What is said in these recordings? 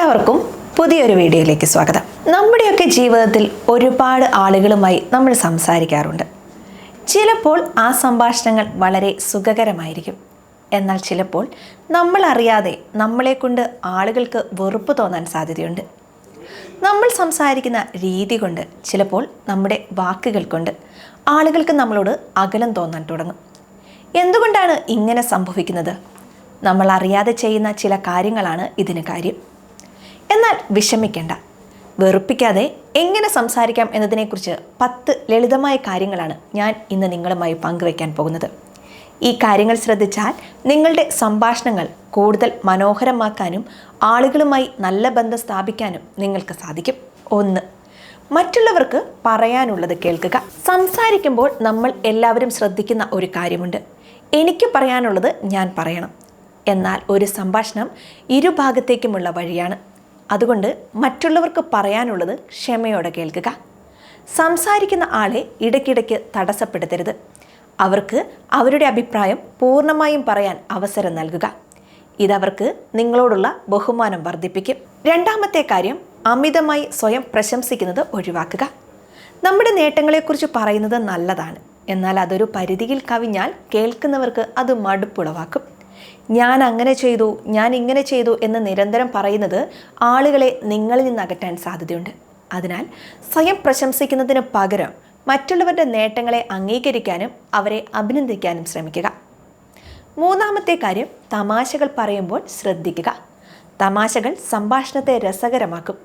എല്ലാവർക്കും പുതിയൊരു വീഡിയോയിലേക്ക് സ്വാഗതം. നമ്മുടെയൊക്കെ ജീവിതത്തിൽ ഒരുപാട് ആളുകളുമായി നമ്മൾ സംസാരിക്കാറുണ്ട്. ചിലപ്പോൾ ആ സംഭാഷണങ്ങൾ വളരെ സുഖകരമായിരിക്കും. എന്നാൽ ചിലപ്പോൾ നമ്മൾ അറിയാതെ നമ്മളെക്കൊണ്ട് ആളുകൾക്ക് വെറുപ്പ് തോന്നാൻ സാധ്യതയുണ്ട്. നമ്മൾ സംസാരിക്കുന്ന രീതി കൊണ്ട്, ചിലപ്പോൾ നമ്മുടെ വാക്കുകൾ കൊണ്ട് ആളുകൾക്ക് നമ്മളോട് അകലം തോന്നാൻ തുടങ്ങും. എന്തുകൊണ്ടാണ് ഇങ്ങനെ സംഭവിക്കുന്നത്? നമ്മൾ അറിയാതെ ചെയ്യുന്ന ചില കാര്യങ്ങളാണ് ഇതിന് കാര്യം. എന്നാൽ വിഷമിക്കേണ്ട, വെറുപ്പിക്കാതെ എങ്ങനെ സംസാരിക്കാം എന്നതിനെക്കുറിച്ച് 10 ലളിതമായ കാര്യങ്ങളാണ് ഞാൻ ഇന്ന് നിങ്ങളുമായി പങ്കുവയ്ക്കാൻ പോകുന്നത്. ഈ കാര്യങ്ങൾ ശ്രദ്ധിച്ചാൽ നിങ്ങളുടെ സംഭാഷണങ്ങൾ കൂടുതൽ മനോഹരമാക്കാനും ആളുകളുമായി നല്ല ബന്ധം സ്ഥാപിക്കാനും നിങ്ങൾക്ക് സാധിക്കും. 1. മറ്റുള്ളവർക്ക് പറയാനുള്ളത് കേൾക്കുക. സംസാരിക്കുമ്പോൾ നമ്മൾ എല്ലാവരും ശ്രദ്ധിക്കുന്ന ഒരു കാര്യമുണ്ട്. എനിക്ക് പറയാനുള്ളത് ഞാൻ പറയണം. എന്നാൽ ഒരു സംഭാഷണം ഇരുഭാഗത്തേക്കുമുള്ള വഴിയാണ്. അതുകൊണ്ട് മറ്റുള്ളവർക്ക് പറയാനുള്ളത് ക്ഷമയോടെ കേൾക്കുക. സംസാരിക്കുന്ന ആളെ ഇടയ്ക്കിടയ്ക്ക് തടസ്സപ്പെടുത്തരുത്. അവർക്ക് അവരുടെ അഭിപ്രായം പൂർണ്ണമായും പറയാൻ അവസരം നൽകുക. ഇതവർക്ക് നിങ്ങളോടുള്ള ബഹുമാനം വർദ്ധിപ്പിക്കും. 2ാമത്തെ കാര്യം, അമിതമായി സ്വയം പ്രശംസിക്കുന്നത് ഒഴിവാക്കുക. നമ്മുടെ നേട്ടങ്ങളെക്കുറിച്ച് പറയുന്നത് നല്ലതാണ്. എന്നാൽ അതൊരു പരിധിയിൽ കവിഞ്ഞാൽ കേൾക്കുന്നവർക്ക് അത് മടുപ്പുളവാക്കും. ഞാൻ അങ്ങനെ ചെയ്തു, ഞാൻ ഇങ്ങനെ ചെയ്തു എന്ന് നിരന്തരം പറയുന്നത് ആളുകളെ നിങ്ങളിൽ നിന്ന് അകറ്റാൻ സാധ്യതയുണ്ട്. അതിനാൽ സ്വയം പ്രശംസിക്കുന്നതിന് പകരം മറ്റുള്ളവരുടെ നേട്ടങ്ങളെ അംഗീകരിക്കാനും അവരെ അഭിനന്ദിക്കാനും ശ്രമിക്കുക. 3ാമത്തെ കാര്യം, തമാശകൾ പറയുമ്പോൾ ശ്രദ്ധിക്കുക. തമാശകൾ സംഭാഷണത്തെ രസകരമാക്കും.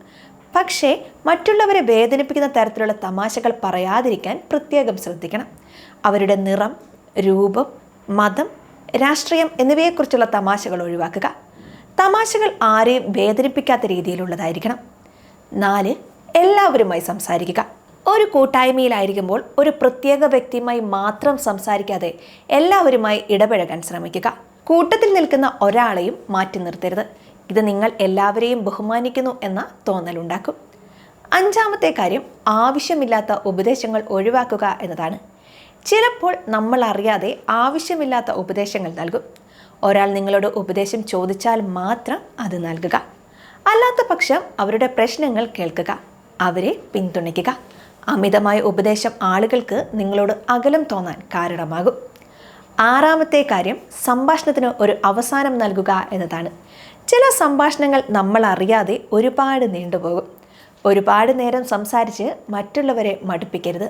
പക്ഷേ മറ്റുള്ളവരെ വേദനിപ്പിക്കുന്ന തരത്തിലുള്ള തമാശകൾ പറയാതിരിക്കാൻ പ്രത്യേകം ശ്രദ്ധിക്കണം. അവരുടെ നിറം, രൂപം, മതം, രാഷ്ട്രീയം എന്നിവയെക്കുറിച്ചുള്ള തമാശകൾ ഒഴിവാക്കുക. തമാശകൾ ആരെയും വേദനിപ്പിക്കാത്ത രീതിയിലുള്ളതായിരിക്കണം. 4. എല്ലാവരുമായി സംസാരിക്കുക. ഒരു കൂട്ടായ്മയിലായിരിക്കുമ്പോൾ ഒരു പ്രത്യേക വ്യക്തിയുമായി മാത്രം സംസാരിക്കാതെ എല്ലാവരുമായി ഇടപഴകാൻ ശ്രമിക്കുക. കൂട്ടത്തിൽ നിൽക്കുന്ന ഒരാളെയും മാറ്റി നിർത്തരുത്. ഇത് നിങ്ങൾ എല്ലാവരെയും ബഹുമാനിക്കുന്നു എന്ന തോന്നലുണ്ടാക്കും. 5ാമത്തെ കാര്യം, ആവശ്യമില്ലാത്ത ഉപദേശങ്ങൾ ഒഴിവാക്കുക എന്നതാണ്. ചിലപ്പോൾ നമ്മൾ അറിയാതെ ആവശ്യമില്ലാത്ത ഉപദേശങ്ങൾ നൽകും. ഒരാൾ നിങ്ങളോട് ഉപദേശം ചോദിച്ചാൽ മാത്രം അത് നൽകുക. അല്ലാത്ത പക്ഷം അവരുടെ പ്രശ്നങ്ങൾ കേൾക്കുക, അവരെ പിന്തുണയ്ക്കുക. അമിതമായ ഉപദേശം ആളുകൾക്ക് നിങ്ങളോട് അകലം തോന്നാൻ കാരണമാകും. 6ാമത്തെ കാര്യം, സംഭാഷണത്തിന് ഒരു അവസാനം നൽകുക എന്നതാണ്. ചില സംഭാഷണങ്ങൾ നമ്മൾ അറിയാതെ ഒരുപാട് നീണ്ടുപോകും. ഒരുപാട് നേരം സംസാരിച്ച് മറ്റുള്ളവരെ മടുപ്പിക്കരുത്.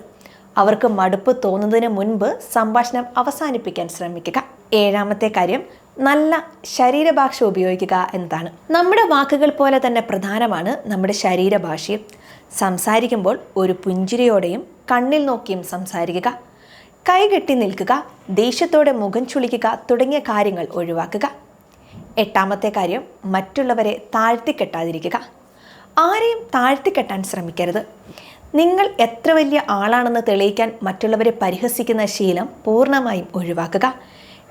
അവർക്ക് മടുപ്പ് തോന്നുന്നതിന് മുൻപ് സംഭാഷണം അവസാനിപ്പിക്കാൻ ശ്രമിക്കുക. 7ാമത്തെ കാര്യം, നല്ല ശരീരഭാഷ ഉപയോഗിക്കുക എന്നതാണ്. നമ്മുടെ വാക്കുകൾ പോലെ തന്നെ പ്രധാനമാണ് നമ്മുടെ ശരീരഭാഷയും. സംസാരിക്കുമ്പോൾ ഒരു പുഞ്ചിരിയോടെയും കണ്ണിൽ നോക്കിയും സംസാരിക്കുക. കൈകെട്ടി നിൽക്കുക, ദേഷ്യത്തോടെ മുഖം ചുളിക്കുക തുടങ്ങിയ കാര്യങ്ങൾ ഒഴിവാക്കുക. 8ാമത്തെ കാര്യം, മറ്റുള്ളവരെ താഴ്ത്തിക്കെട്ടാതിരിക്കുക. ആരെയും താഴ്ത്തിക്കെട്ടാൻ ശ്രമിക്കരുത്. നിങ്ങൾ എത്ര വലിയ ആളാണെന്ന് തെളിയിക്കാൻ മറ്റുള്ളവരെ പരിഹസിക്കുന്ന ശീലം പൂർണ്ണമായും ഒഴിവാക്കുക.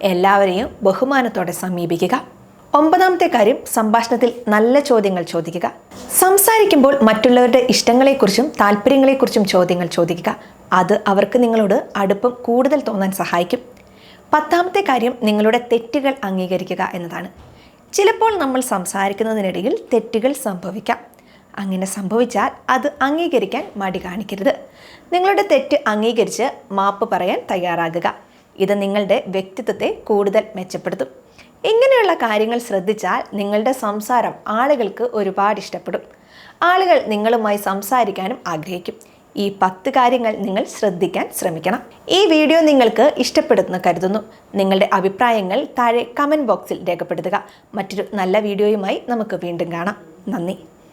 എല്ലാവരെയും ബഹുമാനത്തോടെ സമീപിക്കുക. 9ാമത്തെ കാര്യം, സംഭാഷണത്തിൽ നല്ല ചോദ്യങ്ങൾ ചോദിക്കുക. സംസാരിക്കുമ്പോൾ മറ്റുള്ളവരുടെ ഇഷ്ടങ്ങളെക്കുറിച്ചും താല്പര്യങ്ങളെക്കുറിച്ചും ചോദ്യങ്ങൾ ചോദിക്കുക. അത് അവർക്ക് നിങ്ങളോട് അടുപ്പം കൂടുതൽ തോന്നാൻ സഹായിക്കും. 10ാമത്തെ കാര്യം, നിങ്ങളുടെ തെറ്റുകൾ അംഗീകരിക്കുക എന്നതാണ്. ചിലപ്പോൾ നമ്മൾ സംസാരിക്കുന്നതിനിടയിൽ തെറ്റുകൾ സംഭവിക്കാം. അങ്ങനെ സംഭവിച്ചാൽ അത് അംഗീകരിക്കാൻ മടി കാണിക്കരുത്. നിങ്ങളുടെ തെറ്റ് അംഗീകരിച്ച് മാപ്പ് പറയാൻ തയ്യാറാകുക. ഇത് നിങ്ങളുടെ വ്യക്തിത്വത്തെ കൂടുതൽ മെച്ചപ്പെടുത്തും. ഇങ്ങനെയുള്ള കാര്യങ്ങൾ ശ്രദ്ധിച്ചാൽ നിങ്ങളുടെ സംസാരം ആളുകൾക്ക് ഒരുപാട് ഇഷ്ടപ്പെടും. ആളുകൾ നിങ്ങളുമായി സംസാരിക്കാനും ആഗ്രഹിക്കും. ഈ 10 കാര്യങ്ങൾ നിങ്ങൾ ശ്രദ്ധിക്കാൻ ശ്രമിക്കണം. ഈ വീഡിയോ നിങ്ങൾക്ക് ഇഷ്ടപ്പെടുന്നു കരുതുന്നു. നിങ്ങളുടെ അഭിപ്രായങ്ങൾ താഴെ കമൻറ്റ് ബോക്സിൽ രേഖപ്പെടുത്തുക. മറ്റൊരു നല്ല വീഡിയോയുമായി നമുക്ക് വീണ്ടും കാണാം. നന്ദി.